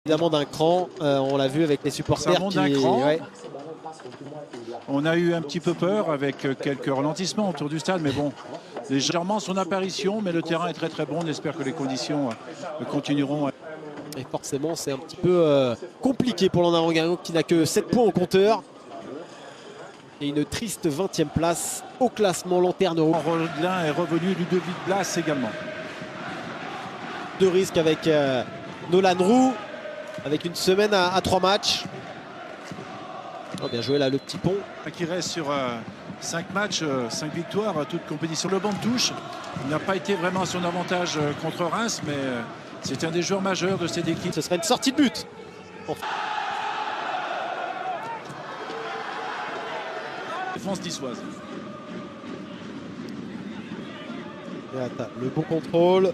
Évidemment d'un cran, on l'a vu avec les supporters. Ça monte d'un cran. Ouais. On a eu un petit peu peur avec quelques ralentissements autour du stade, mais bon, légèrement son apparition, mais le terrain est très très bon. On espère que les conditions continueront. Et forcément, c'est un petit peu compliqué pour l'Ondarroa qui n'a que 7 points au compteur. Et une triste 20e place au classement lanterne rouge. Rodelin est revenu, Ludovic Blas également. De risque avec Nolan Roux, avec une semaine à 3 matchs. Oh, bien joué là le petit pont. Qui reste sur 5 matchs, 5 victoires, toute compétition. Le banc de touche n'a pas été vraiment à son avantage contre Reims, mais c'est un des joueurs majeurs de cette équipe. Ce serait une sortie de but. Bon. Défense niçoise. Le bon contrôle.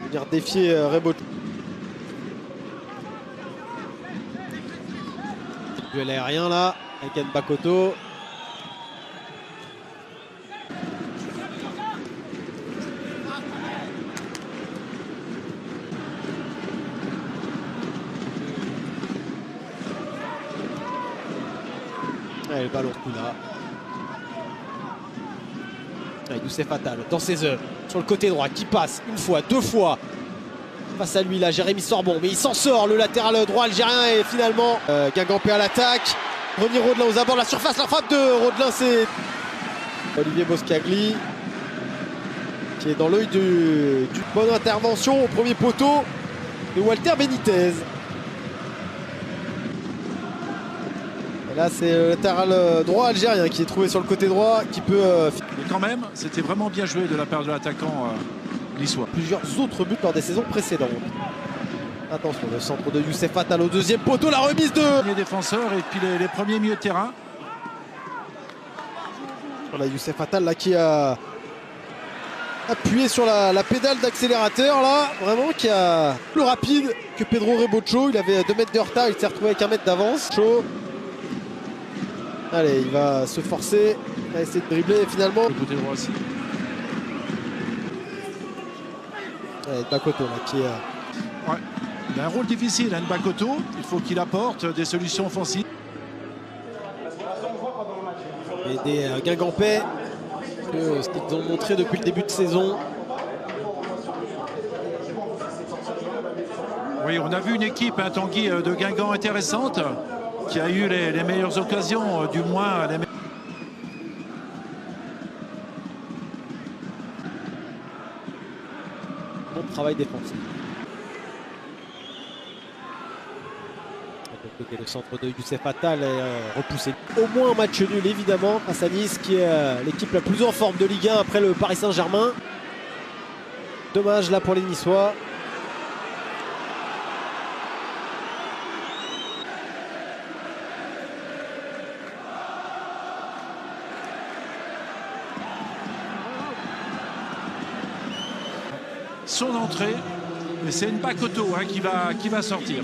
Venir défier Rebocho. Duel aérien là, avec Nbakoto. Allez, le ballon plus là. Allez, Youssef Attal dans ses œuvres, sur le côté droit, qui passe une fois, deux fois. Face à lui là, Jérémy Sorbon, mais il s'en sort, le latéral droit algérien, et finalement Guingampé à l'attaque. René Rodelin aux abords de la surface, la frappe de Rodelin, c'est Olivier Boscagli qui est dans l'œil du bonne intervention au premier poteau de Walter Benitez. Et là c'est le latéral droit algérien qui est trouvé sur le côté droit, qui peut... Mais quand même, c'était vraiment bien joué de la part de l'attaquant niçois. Plusieurs autres buts lors des saisons précédentes. Attention, le centre de Youssef Attal au deuxième poteau, la remise de... Les défenseurs et puis les premiers milieux de terrain. Voilà Youssef Attal là qui a appuyé sur la pédale d'accélérateur là, vraiment qui a plus rapide que Pedro Rebocho. Il avait 2 mètres de retard, il s'est retrouvé avec 1 mètre d'avance. Chaud. Allez, il va se forcer, il va essayer de dribbler et finalement... Le côté droit aussi. Ouais, Nbakoto là qui est... Ouais. Il a un rôle difficile, Nbakoto. Il faut qu'il apporte des solutions offensives. Et des Guingampais, ce qu'ils ont montré depuis le début de saison. Oui, on a vu une équipe, Tanguy, de Guingamp intéressante, qui a eu les meilleures occasions, du moins les meilleures. Bon travail défensif. Le centre de Youssef Attal est repoussé. Au moins un match nul évidemment face à Nice qui est l'équipe la plus en forme de Ligue 1 après le Paris Saint-Germain. Dommage là pour les Niçois. Son entrée, mais c'est Nbakoto qui va sortir.